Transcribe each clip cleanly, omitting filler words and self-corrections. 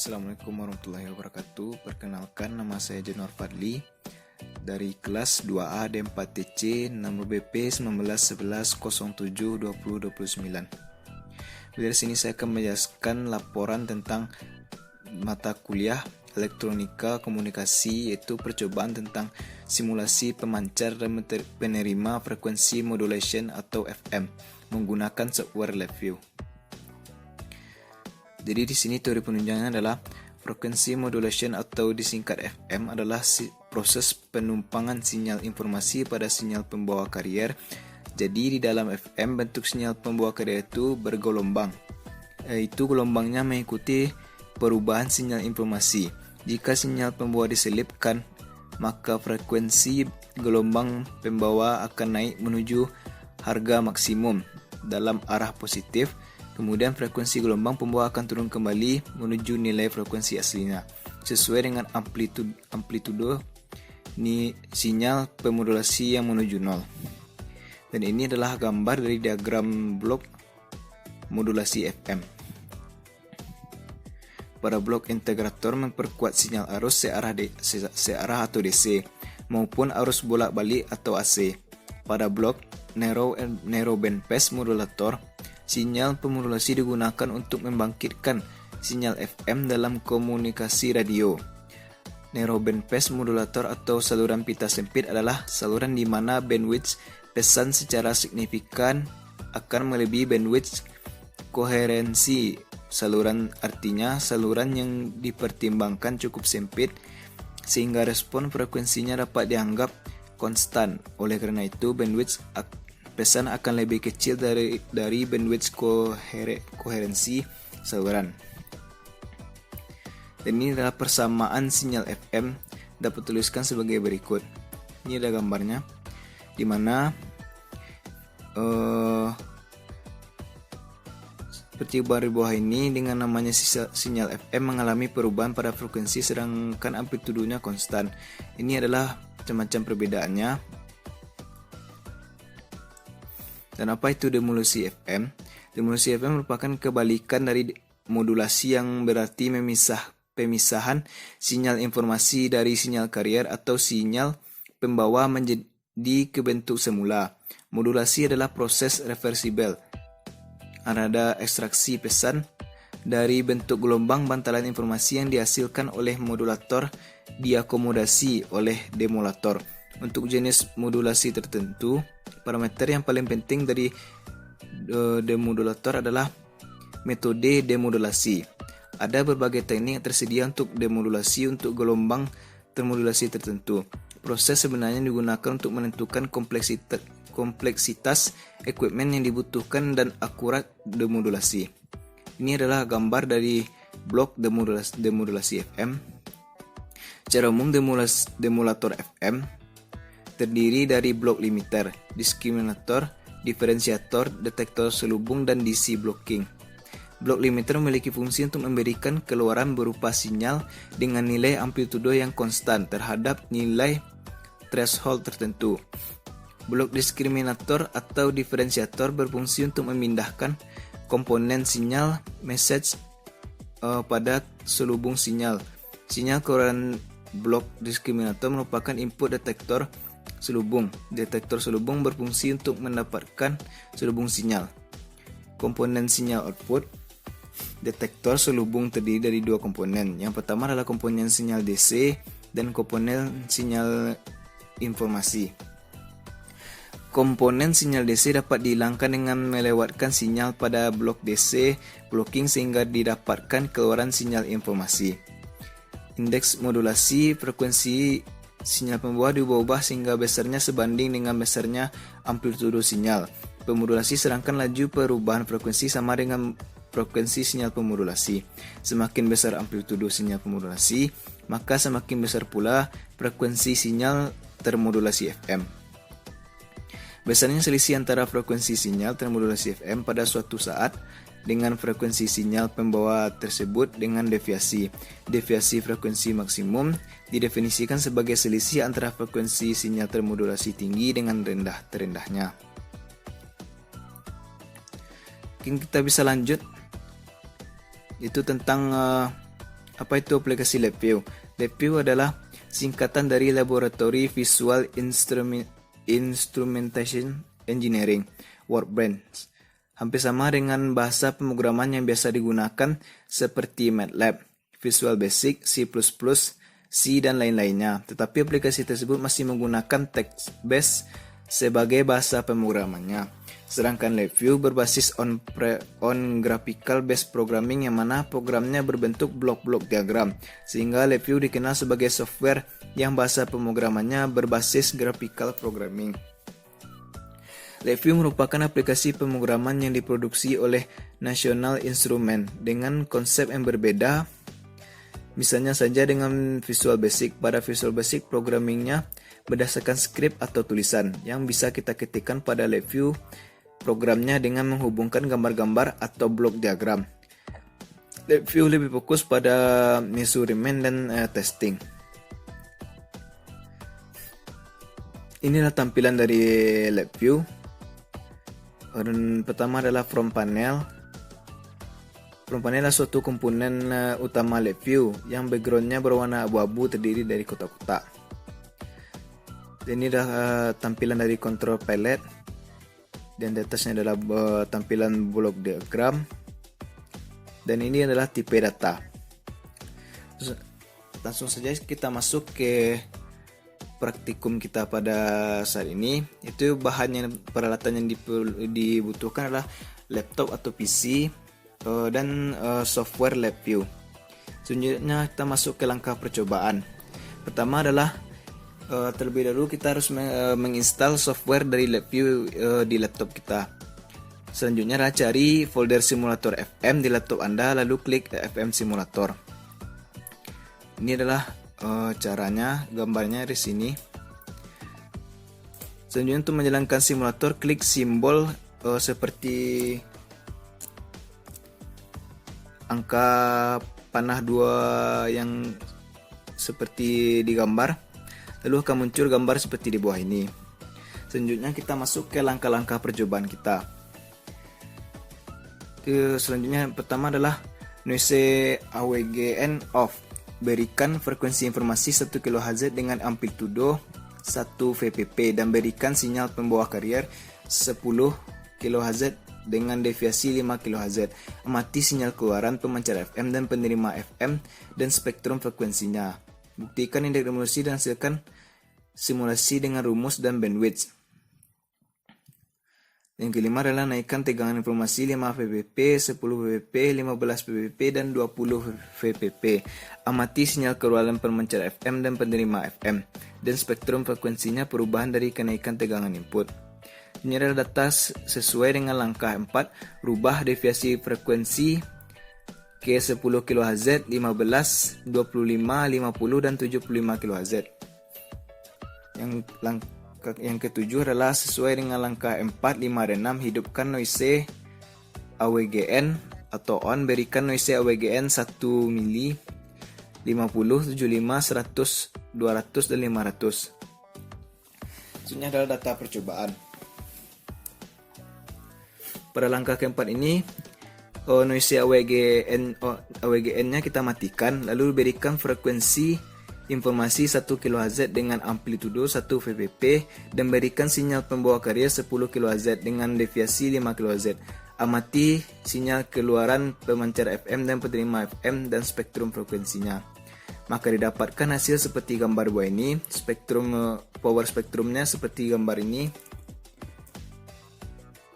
Assalamualaikum warahmatullahi wabarakatuh. Perkenalkan, nama saya Januar Fadli dari kelas 2A D4TC nomor BP 1911072029. Dari sini saya akan menjelaskan laporan tentang mata kuliah elektronika komunikasi, yaitu percobaan tentang simulasi pemancar dan penerima frekuensi modulation atau FM menggunakan software LabVIEW. Jadi di sini teori penunjangnya adalah frekuensi modulation atau disingkat FM adalah proses penumpangan sinyal informasi pada sinyal pembawa karier. Jadi di dalam FM bentuk sinyal pembawa karier itu bergelombang. Itu gelombangnya mengikuti perubahan sinyal informasi. Jika sinyal pembawa diselipkan, maka frekuensi gelombang pembawa akan naik menuju harga maksimum dalam arah positif. Kemudian frekuensi gelombang pembawa akan turun kembali menuju nilai frekuensi aslinya sesuai dengan amplitudo sinyal pemodulasi yang menuju nol. Dan ini adalah gambar dari diagram blok modulasi FM. Pada blok integrator memperkuat sinyal arus searah atau DC maupun arus bolak-balik atau AC. Pada blok narrow bandpass modulator, sinyal pemodulasi digunakan untuk membangkitkan sinyal FM dalam komunikasi radio. Narrow bandpass modulator atau saluran pita sempit adalah saluran di mana bandwidth pesan secara signifikan akan melebihi bandwidth koherensi saluran, artinya saluran yang dipertimbangkan cukup sempit sehingga respon frekuensinya dapat dianggap konstan. Oleh karena itu, bandwidth pesan akan lebih kecil dari bandwidth koherensi saluran. Dan ini adalah persamaan sinyal FM, dapat tuliskan sebagai berikut. Ini ada gambarnya, di mana seperti di bawah ini dengan namanya sinyal FM mengalami perubahan pada frekuensi sedangkan amplitudonya konstan. Ini adalah macam-macam perbedaannya. Dan apa itu demodulasi FM? Demodulasi FM merupakan kebalikan dari modulasi yang berarti pemisahan sinyal informasi dari sinyal karier atau sinyal pembawa menjadi ke bentuk semula. Modulasi adalah proses reversibel. Ada ekstraksi pesan dari bentuk gelombang bantalan informasi yang dihasilkan oleh modulator diakomodasi oleh demodulator. Untuk jenis modulasi tertentu, parameter yang paling penting dari demodulator adalah metode demodulasi. Ada berbagai teknik yang tersedia untuk demodulasi untuk gelombang termodulasi tertentu. Proses sebenarnya digunakan untuk menentukan kompleksitas equipment yang dibutuhkan dan akurat demodulasi. Ini adalah gambar dari blok demodulasi FM. Secara umum demodulator FM terdiri dari blok limiter, diskriminator, diferensiator, detektor selubung, dan DC blocking. Blok limiter memiliki fungsi untuk memberikan keluaran berupa sinyal dengan nilai amplitudo yang konstan terhadap nilai threshold tertentu. Blok diskriminator atau diferensiator berfungsi untuk memindahkan komponen sinyal message pada selubung sinyal. Sinyal keluaran blok diskriminator merupakan input detektor selubung. Detektor selubung berfungsi untuk mendapatkan selubung sinyal. Komponen sinyal output detektor selubung terdiri dari dua komponen. Yang pertama adalah komponen sinyal DC dan komponen sinyal informasi. Komponen sinyal DC dapat dihilangkan dengan melewatkan sinyal pada blok DC blocking sehingga didapatkan keluaran sinyal informasi. Indeks modulasi frekuensi sinyal pembawa diubah-ubah sehingga besarnya sebanding dengan besarnya amplitudo sinyal pemodulasi, sedangkan laju perubahan frekuensi sama dengan frekuensi sinyal pemodulasi. Semakin besar amplitudo sinyal pemodulasi, maka semakin besar pula frekuensi sinyal termodulasi FM. Besarnya selisih antara frekuensi sinyal termodulasi FM pada suatu saat dengan frekuensi sinyal pembawa tersebut dengan deviasi. Deviasi frekuensi maksimum didefinisikan sebagai selisih antara frekuensi sinyal termodulasi tinggi dengan terendah-rendahnya. Mungkin kita bisa lanjut, itu tentang Apa itu aplikasi LabVIEW? LabVIEW adalah singkatan dari Laboratory Visual Instrumentation Engineering, Workbench. Hampir sama dengan bahasa pemrograman yang biasa digunakan seperti MATLAB, Visual Basic, C++, C, dan lain-lainnya. Tetapi aplikasi tersebut masih menggunakan text-based sebagai bahasa pemrogramannya. Sedangkan LabVIEW berbasis on graphical based programming yang mana programnya berbentuk blok-blok diagram. Sehingga LabVIEW dikenal sebagai software yang bahasa pemrogramannya berbasis graphical programming. LabVIEW merupakan aplikasi pemrograman yang diproduksi oleh National Instrument dengan konsep yang berbeda. Misalnya saja dengan Visual Basic. Pada Visual Basic programmingnya berdasarkan skrip atau tulisan yang bisa kita ketikkan pada LabVIEW programnya dengan menghubungkan gambar-gambar atau blok diagram. LabVIEW lebih fokus pada measurement dan testing. Inilah tampilan dari LabVIEW. Pertama adalah front panel. Front panel adalah suatu komponen utama LabVIEW yang backgroundnya berwarna abu-abu terdiri dari kotak-kotak. Dan ini adalah tampilan dari control palette. Dan di atasnya adalah tampilan blok diagram. Dan ini adalah tipe data. Langsung saja kita masuk ke praktikum kita pada saat ini. Itu peralatan yang dibutuhkan adalah laptop atau PC dan software LabVIEW. Selanjutnya kita masuk ke langkah percobaan. Pertama adalah terlebih dahulu kita harus menginstal software dari LabVIEW di laptop kita. Selanjutnya adalah cari folder simulator FM di laptop Anda, lalu klik FM simulator. Ini adalah caranya, gambarnya di sini. Selanjutnya untuk menjalankan simulator, klik simbol seperti angka panah 2 yang seperti di gambar. Lalu akan muncul gambar seperti di bawah ini. Selanjutnya kita masuk ke langkah-langkah percobaan kita. Selanjutnya pertama adalah noise AWGN off. Berikan frekuensi informasi 1 kHz dengan amplitudo 1 VPP dan berikan sinyal pembawa carrier 10 kHz dengan deviasi 5 kHz. Amati sinyal keluaran pemancar FM dan penerima FM dan spektrum frekuensinya. Buktikan indeks revolusi dan hasilkan simulasi dengan rumus dan bandwidth. Yang kelima adalah naikkan tegangan informasi 5 VPP, 10 VPP, 15 VPP, dan 20 VPP. Amati sinyal keluaran pemancar FM dan penerima FM, dan spektrum frekuensinya perubahan dari kenaikan tegangan input. Ini adalah data sesuai dengan langkah 4, rubah deviasi frekuensi ke 10 kHz, 15, 25, 50, dan 75 kHz. Yang ketujuh adalah sesuai dengan langkah 4, 5, dan 6, hidupkan noise AWGN atau on, berikan noise AWGN 1 mili, 50, 75, 100, 200, dan 500. Selanjutnya adalah data percobaan. Pada langkah keempat ini, noise AWGN-nya kita matikan, lalu berikan frekuensi informasi 1 kHz dengan amplitudo 1 VPP dan berikan sinyal pembawa carrier 10 kHz dengan deviasi 5 kHz. Amati sinyal keluaran pemancar FM dan penerima FM dan spektrum frekuensinya. Maka didapatkan hasil seperti gambar bawah ini. Power spektrumnya seperti gambar ini.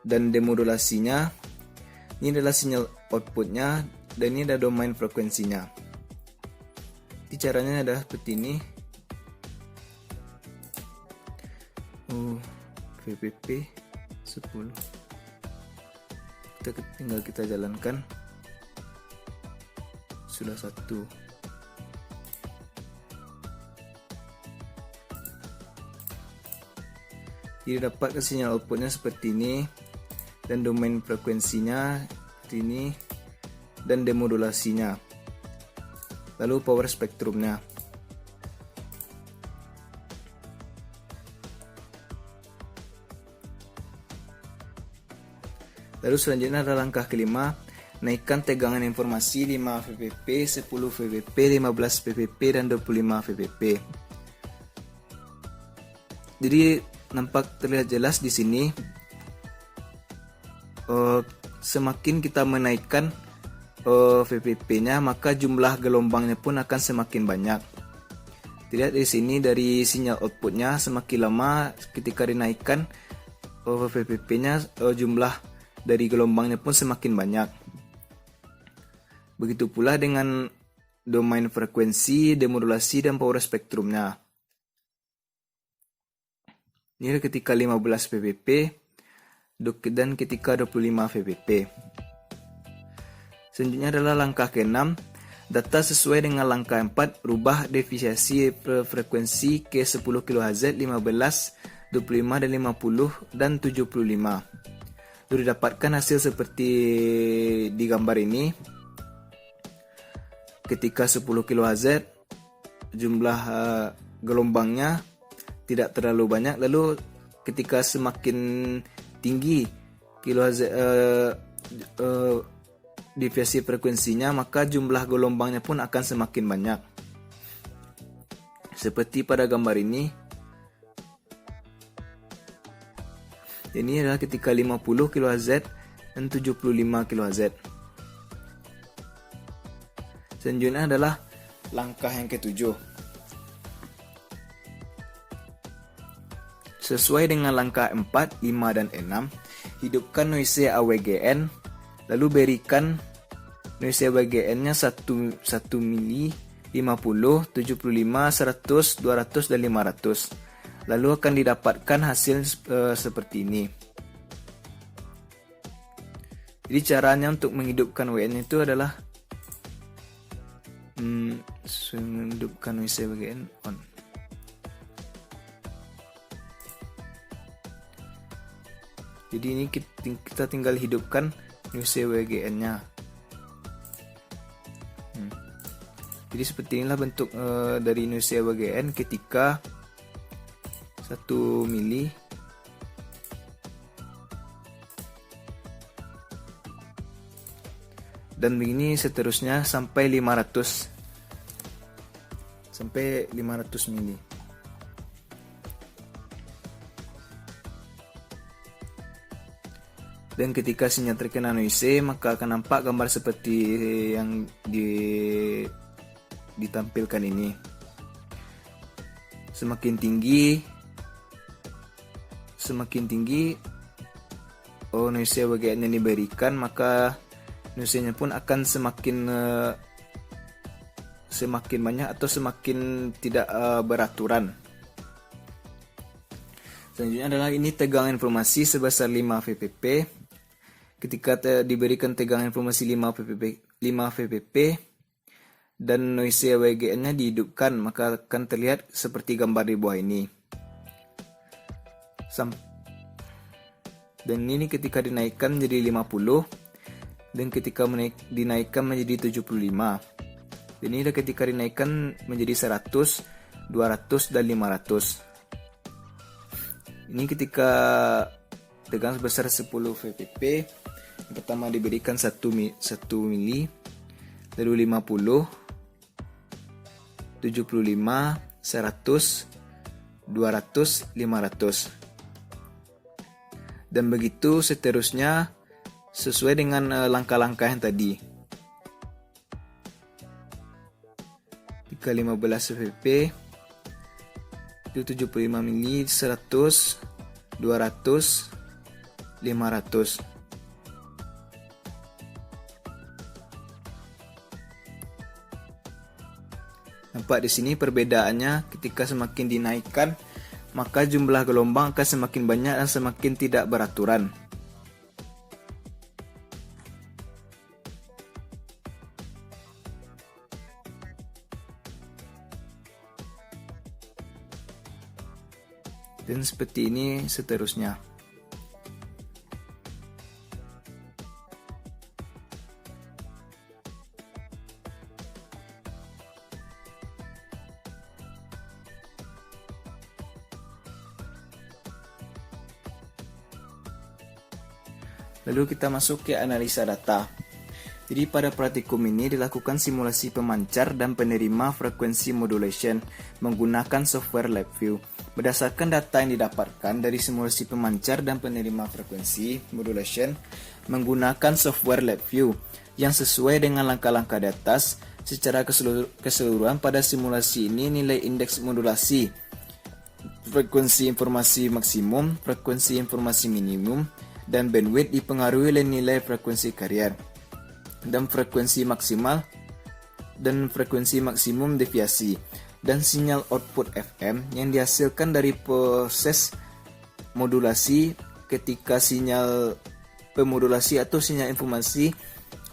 Dan demodulasinya. Ini adalah sinyal outputnya dan ini adalah domain frekuensinya. Caranya adalah seperti ini. VPP 10. Tinggal kita jalankan. Sudah satu. Jadi dapat sinyal outputnya seperti ini dan domain frekuensinya seperti ini dan demodulasinya. Lalu power spektrumnya. Lalu selanjutnya adalah langkah kelima, naikkan tegangan informasi 5 VPP, 10 VPP, 15 VPP, dan 25 VPP. Jadi nampak terlihat jelas di sini, semakin kita menaikkan VPP-nya, maka jumlah gelombangnya pun akan semakin banyak. Dilihat di sini dari sinyal outputnya, semakin lama ketika dinaikkan VPP-nya, jumlah dari gelombangnya pun semakin banyak. Begitu pula dengan domain frekuensi, demodulasi, dan power spektrumnya. Ini ketika 15 VPP dan ketika 25 VPP. Selanjutnya adalah langkah ke-6. Data sesuai dengan langkah 4, rubah deviasi frekuensi ke 10 kHz, 15, 25, dan 50, dan 75. Lalu didapatkan hasil seperti di gambar ini. Ketika 10 kHz, jumlah gelombangnya tidak terlalu banyak. Lalu ketika semakin tinggi kHz deviasi frekuensinya, maka jumlah gelombangnya pun akan semakin banyak. Seperti pada gambar ini. Ini adalah ketika 50 kHz dan 75 kHz. Selanjutnya adalah langkah yang ke-7. Sesuai dengan langkah 4, 5, dan 6, hidupkan noise AWGN, lalu berikan noise AWGN-nya 1 mili, 50, 75, 100, 200, dan 500. Lalu akan didapatkan hasil seperti ini. Jadi caranya untuk menghidupkan WN itu adalah menghidupkan noise AWGN on. Jadi ini kita tinggal hidupkan noise AWGN-nya. Jadi seperti inilah bentuk dari noise AWGN ketika 1 mili. Dan begini seterusnya sampai 500 mili. Dan ketika sinyal terkena noise, maka akan nampak gambar seperti yang ditampilkan ini. Semakin tinggi noise AWGN yang diberikan, maka noise-nya pun akan semakin banyak atau semakin tidak beraturan. Selanjutnya adalah ini tegangan informasi sebesar 5 VPP. Ketika diberikan tegangan informasi 5 VPP dan noise AWGN-nya dihidupkan, maka akan terlihat seperti gambar di bawah ini. Dan ini ketika dinaikkan menjadi 50 dan ketika dinaikkan menjadi 75. Dan ini ketika dinaikkan menjadi 100, 200, dan 500. Ini ketika tegangan sebesar 10 VPP. Yang pertama diberikan 1 mili, lalu 50, 75, 100, 200, 500. Dan begitu seterusnya sesuai dengan langkah-langkah yang tadi. Jika 15 VPP itu 75 mili, 100, 200, 500. Nampak di sini perbedaannya, ketika semakin dinaikkan maka jumlah gelombang akan semakin banyak dan semakin tidak beraturan. Dan seperti ini seterusnya. Lalu kita masuk ke analisa data. Jadi pada praktikum ini dilakukan simulasi pemancar dan penerima frekuensi modulation menggunakan software LabVIEW. Berdasarkan data yang didapatkan dari simulasi pemancar dan penerima frekuensi modulation menggunakan software LabVIEW yang sesuai dengan langkah-langkah di atas, secara keseluruhan pada simulasi ini nilai indeks modulasi, frekuensi informasi maksimum, frekuensi informasi minimum, dan bandwidth dipengaruhi oleh nilai frekuensi carrier dan frekuensi maksimum deviasi dan sinyal output FM yang dihasilkan dari proses modulasi. Ketika sinyal pemodulasi atau sinyal informasi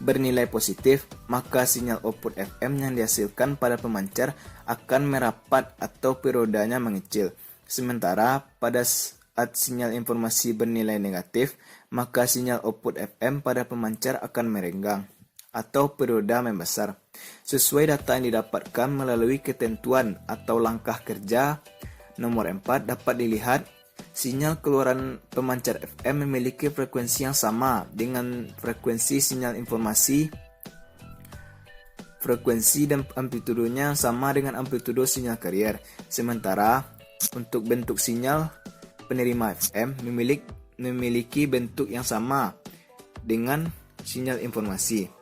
bernilai positif, maka sinyal output FM yang dihasilkan pada pemancar akan merapat atau periodenya mengecil. Sementara pada saat sinyal informasi bernilai negatif, maka sinyal output FM pada pemancar akan merenggang atau periode membesar. Sesuai data yang didapatkan melalui ketentuan atau langkah kerja nomor 4 dapat dilihat sinyal keluaran pemancar FM memiliki frekuensi yang sama dengan frekuensi sinyal informasi. Frekuensi dan amplitudonya sama dengan amplitudo sinyal carrier. Sementara untuk bentuk sinyal penerima FM memiliki bentuk yang sama dengan sinyal informasi.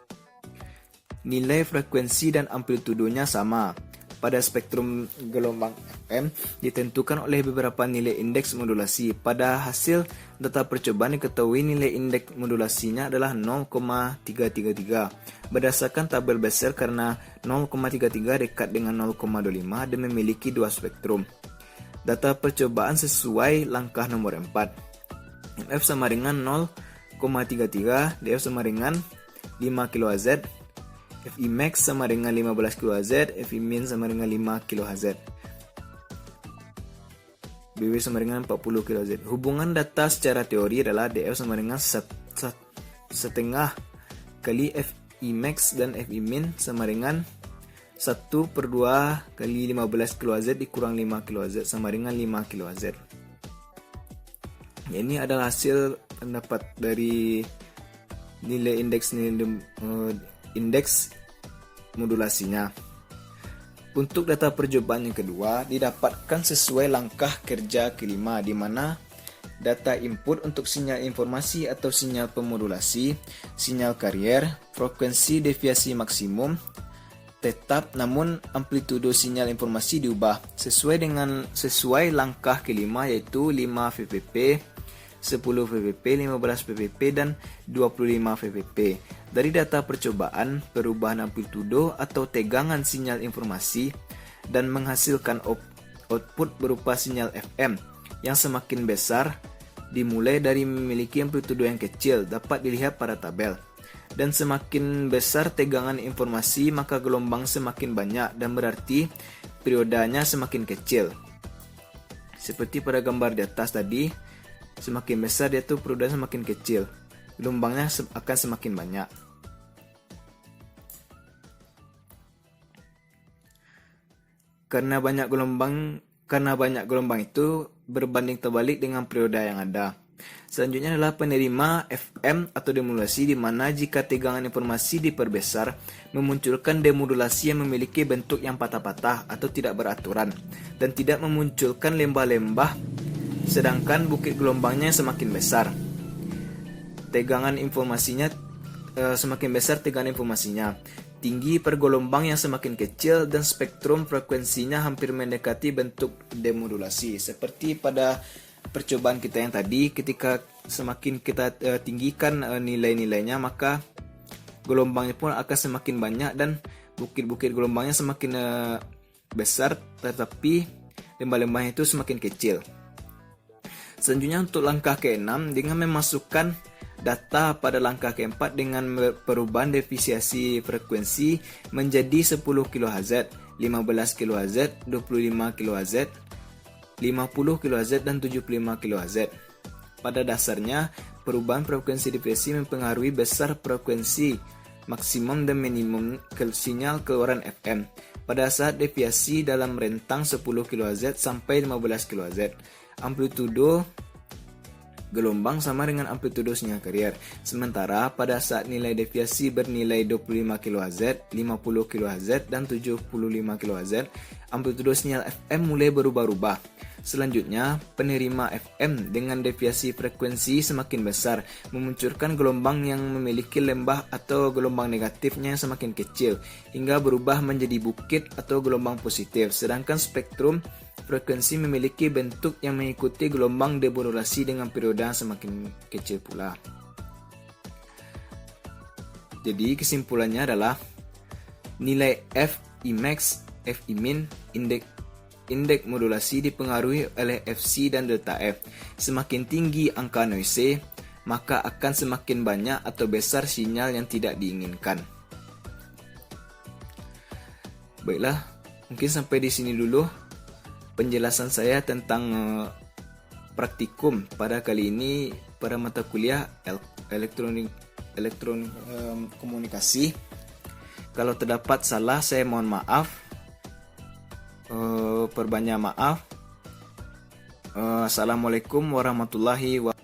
Nilai frekuensi dan amplitudonya sama. Pada spektrum gelombang FM ditentukan oleh beberapa nilai indeks modulasi. Pada hasil data percobaan diketahui nilai indeks modulasinya adalah 0,333 berdasarkan tabel Bessel karena 0,33 dekat dengan 0,25 dan memiliki dua spektrum. Data percobaan sesuai langkah nomor 4. MF sama dengan 0,33, DF sama dengan 5 kHz, FI max sama dengan 15 kHz, FI min sama dengan 5 kHz, BW sama dengan 40 kHz. Hubungan data secara teori adalah DF sama dengan setengah kali FI max dan FI min sama dengan 1/2 kali 15 kHz dikurang 5 kHz sama dengan 5 kHz. Ini adalah hasil pendapat dari nilai indeks modulasinya. Untuk data percobaan yang kedua didapatkan sesuai langkah kerja kelima, di mana data input untuk sinyal informasi atau sinyal pemodulasi, sinyal carrier, frekuensi deviasi maksimum tetap, namun amplitudo sinyal informasi diubah sesuai langkah kelima, yaitu 5 VPP, 10 VPP, 15 VPP, dan 25 VPP. Dari data percobaan, perubahan amplitudo atau tegangan sinyal informasi dan menghasilkan output berupa sinyal FM yang semakin besar dimulai dari memiliki amplitudo yang kecil dapat dilihat pada tabel. Dan semakin besar tegangan informasi, maka gelombang semakin banyak dan berarti periodenya semakin kecil. Seperti pada gambar di atas tadi, semakin besar dia tuh periodenya semakin kecil, gelombangnya akan semakin banyak. Karena banyak gelombang itu berbanding terbalik dengan periode yang ada. Selanjutnya adalah penerima FM atau demodulasi, di mana jika tegangan informasi diperbesar memunculkan demodulasi yang memiliki bentuk yang patah-patah atau tidak beraturan dan tidak memunculkan lembah-lembah, sedangkan bukit gelombangnya semakin besar. Semakin besar tegangan informasinya, tinggi per gelombang yang semakin kecil, dan spektrum frekuensinya hampir mendekati bentuk demodulasi. Seperti pada percobaan kita yang tadi, ketika semakin kita tinggikan nilai-nilainya, maka gelombangnya pun akan semakin banyak dan bukit-bukit gelombangnya semakin besar, tetapi lembah-lembahnya itu semakin kecil. Selanjutnya untuk langkah ke-6, dengan memasukkan data pada langkah ke-4 dengan perubahan deviasi frekuensi menjadi 10 kHz, 15 kHz, 25 kHz, 50 kHz, dan 75 kHz. Pada dasarnya, perubahan frekuensi deviasi mempengaruhi besar frekuensi maksimum dan minimum sinyal keluaran FM pada saat deviasi dalam rentang 10 kHz sampai 15 kHz. Amplitudo Gelombang sama dengan amplitudo sinyal carrier. Sementara pada saat nilai deviasi bernilai 25 kHz, 50 kHz, dan 75 kHz, amplitudo sinyal FM mulai berubah-ubah. Selanjutnya, penerima FM dengan deviasi frekuensi semakin besar memunculkan gelombang yang memiliki lembah atau gelombang negatifnya yang semakin kecil hingga berubah menjadi bukit atau gelombang positif. Sedangkan spektrum frekuensi memiliki bentuk yang mengikuti gelombang demodulasi dengan periode yang semakin kecil pula. Jadi kesimpulannya adalah nilai Fimax, Fimin, indeks modulasi dipengaruhi oleh Fc dan delta F. Semakin tinggi angka noise, maka akan semakin banyak atau besar sinyal yang tidak diinginkan. Baiklah, mungkin sampai di sini dulu penjelasan saya tentang praktikum pada kali ini pada mata kuliah elektronik komunikasi. Kalau terdapat salah, saya mohon maaf. Perbanyak maaf. Assalamualaikum warahmatullahi wabarakatuh.